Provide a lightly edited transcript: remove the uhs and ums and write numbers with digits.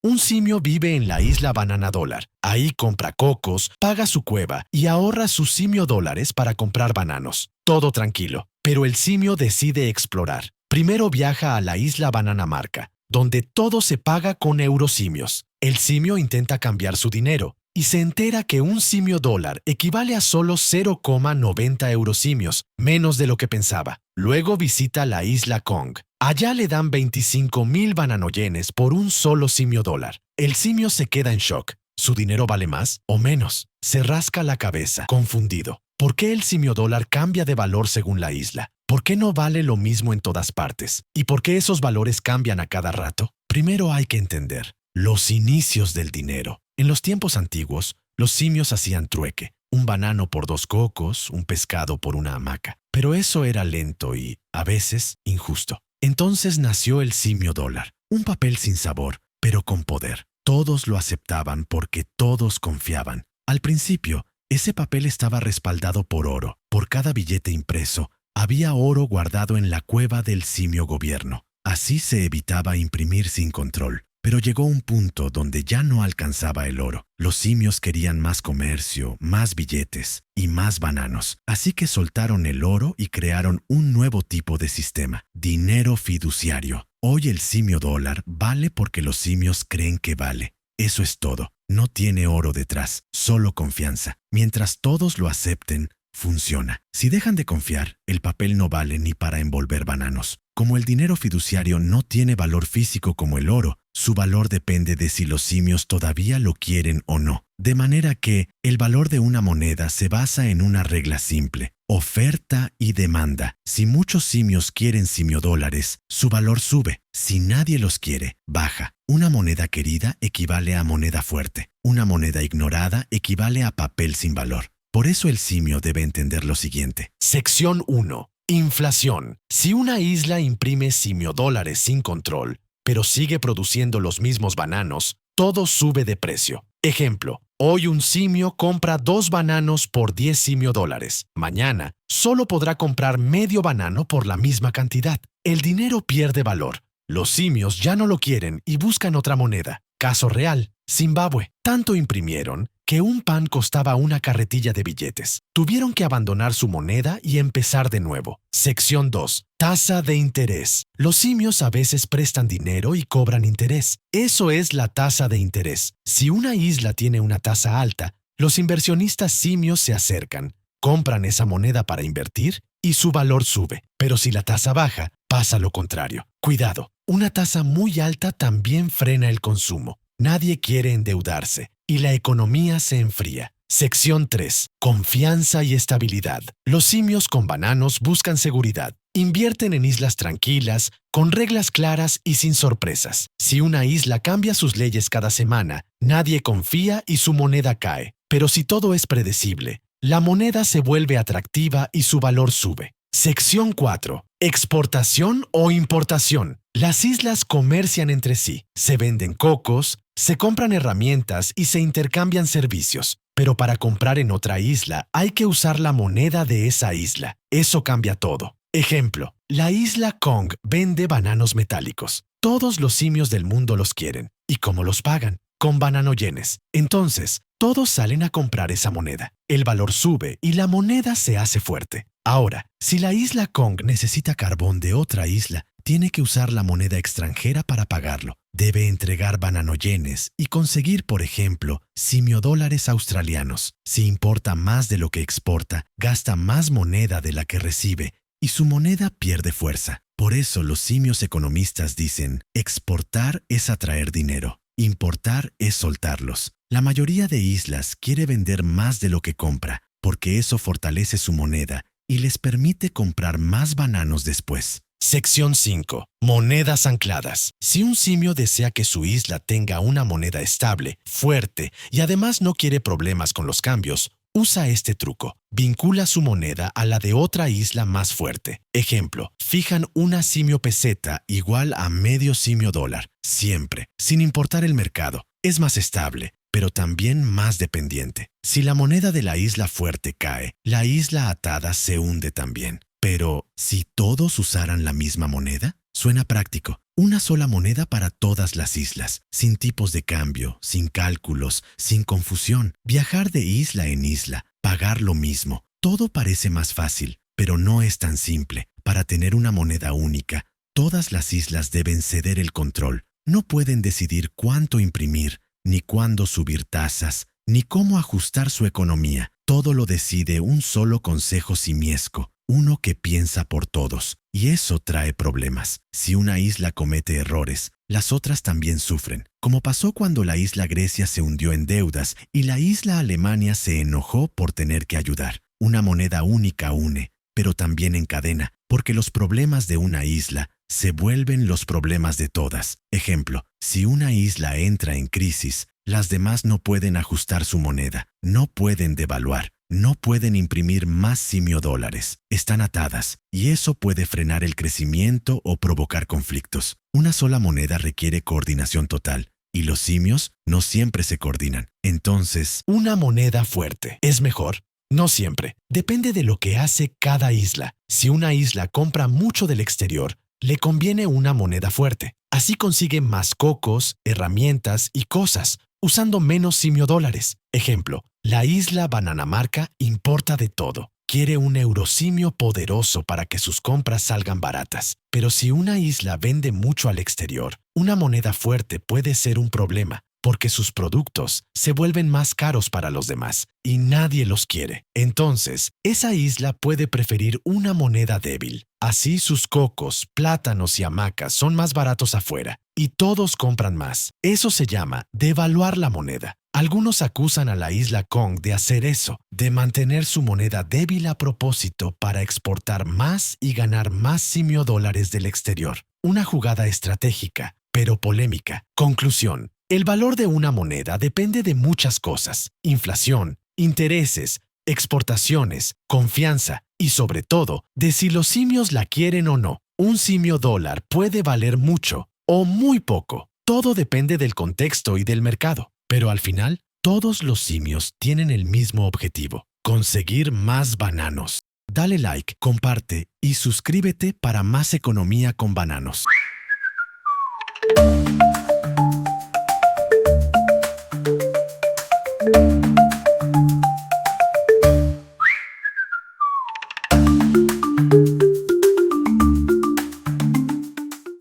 Un simio vive en la isla Banana Dólar. Ahí compra cocos, paga su cueva y ahorra sus simio dólares para comprar bananos. Todo tranquilo. Pero el simio decide explorar. Primero viaja a la isla Banana Marca, donde todo se paga con eurosimios. El simio intenta cambiar su dinero y se entera que un simio dólar equivale a solo 0,90 eurosimios, menos de lo que pensaba. Luego visita la isla Kong. Allá le dan 25,000 bananoyenes por un solo simio dólar. El simio se queda en shock. ¿Su dinero vale más o menos? Se rasca la cabeza, confundido. ¿Por qué el simio dólar cambia de valor según la isla? ¿Por qué no vale lo mismo en todas partes? ¿Y por qué esos valores cambian a cada rato? Primero hay que entender los inicios del dinero. En los tiempos antiguos, los simios hacían trueque. Un banano por 2 cocos, un pescado por una hamaca. Pero eso era lento y, a veces, injusto. Entonces nació el simio dólar, un papel sin sabor, pero con poder. Todos lo aceptaban porque todos confiaban. Al principio, ese papel estaba respaldado por oro. Por cada billete impreso, había oro guardado en la cueva del simio gobierno. Así se evitaba imprimir sin control. Pero llegó un punto donde ya no alcanzaba el oro. Los simios querían más comercio, más billetes y más bananos. Así que soltaron el oro y crearon un nuevo tipo de sistema: dinero fiduciario. Hoy el simio dólar vale porque los simios creen que vale. Eso es todo. No tiene oro detrás, solo confianza. Mientras todos lo acepten, funciona. Si dejan de confiar, el papel no vale ni para envolver bananos. Como el dinero fiduciario no tiene valor físico como el oro, su valor depende de si los simios todavía lo quieren o no. De manera que el valor de una moneda se basa en una regla simple: oferta y demanda. Si muchos simios quieren simiodólares, su valor sube. Si nadie los quiere, baja. Una moneda querida equivale a moneda fuerte. Una moneda ignorada equivale a papel sin valor. Por eso el simio debe entender lo siguiente. Sección 1. Inflación. Si una isla imprime simiodólares sin control, pero sigue produciendo los mismos bananos, todo sube de precio. Ejemplo, hoy un simio compra 2 bananos por 10 simiodólares. Mañana solo podrá comprar medio banano por la misma cantidad. El dinero pierde valor. Los simios ya no lo quieren y buscan otra moneda. Caso real, Zimbabue. Tanto imprimieron que un pan costaba una carretilla de billetes. Tuvieron que abandonar su moneda y empezar de nuevo. Sección 2. Tasa de interés. Los simios a veces prestan dinero y cobran interés. Eso es la tasa de interés. Si una isla tiene una tasa alta, los inversionistas simios se acercan, compran esa moneda para invertir y su valor sube. Pero si la tasa baja, pasa lo contrario. Cuidado, una tasa muy alta también frena el consumo. Nadie quiere endeudarse y la economía se enfría. Sección 3. Confianza y estabilidad. Los simios con bananos buscan seguridad. Invierten en islas tranquilas, con reglas claras y sin sorpresas. Si una isla cambia sus leyes cada semana, nadie confía y su moneda cae. Pero si todo es predecible, la moneda se vuelve atractiva y su valor sube. Sección 4. Exportación o importación. Las islas comercian entre sí, se venden cocos, se compran herramientas y se intercambian servicios. Pero para comprar en otra isla hay que usar la moneda de esa isla. Eso cambia todo. Ejemplo, la isla Kong vende bananos metálicos. Todos los simios del mundo los quieren. ¿Y cómo los pagan? Con bananoyenes. Entonces, todos salen a comprar esa moneda. El valor sube y la moneda se hace fuerte. Ahora, si la isla Kong necesita carbón de otra isla, tiene que usar la moneda extranjera para pagarlo. Debe entregar bananoyenes y conseguir, por ejemplo, simiodólares australianos. Si importa más de lo que exporta, gasta más moneda de la que recibe y su moneda pierde fuerza. Por eso los simios economistas dicen: exportar es atraer dinero, importar es soltarlos. La mayoría de islas quiere vender más de lo que compra, porque eso fortalece su moneda y les permite comprar más bananos después. Sección 5. Monedas ancladas. Si un simio desea que su isla tenga una moneda estable, fuerte y además no quiere problemas con los cambios, usa este truco. Vincula su moneda a la de otra isla más fuerte. Ejemplo, fijan una simio peseta igual a medio simio dólar, siempre, sin importar el mercado. Es más estable, pero también más dependiente. Si la moneda de la isla fuerte cae, la isla atada se hunde también. Pero, ¿si todos usaran la misma moneda? Suena práctico. Una sola moneda para todas las islas, sin tipos de cambio, sin cálculos, sin confusión. Viajar de isla en isla, pagar lo mismo. Todo parece más fácil, pero no es tan simple. Para tener una moneda única, todas las islas deben ceder el control. No pueden decidir cuánto imprimir, ni cuándo subir tasas, ni cómo ajustar su economía. Todo lo decide un solo consejo simiesco, uno que piensa por todos. Y eso trae problemas. Si una isla comete errores, las otras también sufren, como pasó cuando la isla Grecia se hundió en deudas y la isla Alemania se enojó por tener que ayudar. Una moneda única une, pero también encadena, porque los problemas de una isla se vuelven los problemas de todas. Ejemplo, si una isla entra en crisis, las demás no pueden ajustar su moneda, no pueden devaluar, no pueden imprimir más simiodólares. Están atadas, y eso puede frenar el crecimiento o provocar conflictos. Una sola moneda requiere coordinación total, y los simios no siempre se coordinan. Entonces, ¿una moneda fuerte es mejor? No siempre. Depende de lo que hace cada isla. Si una isla compra mucho del exterior, le conviene una moneda fuerte. Así consigue más cocos, herramientas y cosas, usando menos simiodólares. Ejemplo, la isla Bananamarca importa de todo. Quiere un eurosimio poderoso para que sus compras salgan baratas. Pero si una isla vende mucho al exterior, una moneda fuerte puede ser un problema, porque sus productos se vuelven más caros para los demás y nadie los quiere. Entonces, esa isla puede preferir una moneda débil. Así sus cocos, plátanos y hamacas son más baratos afuera y todos compran más. Eso se llama devaluar la moneda. Algunos acusan a la isla Kong de hacer eso, de mantener su moneda débil a propósito para exportar más y ganar más simiodólares del exterior. Una jugada estratégica, pero polémica. Conclusión. El valor de una moneda depende de muchas cosas: inflación, intereses, exportaciones, confianza y, sobre todo, de si los simios la quieren o no. Un simio dólar puede valer mucho o muy poco. Todo depende del contexto y del mercado. Pero al final, todos los simios tienen el mismo objetivo: conseguir más bananos. Dale like, comparte y suscríbete para más economía con bananos.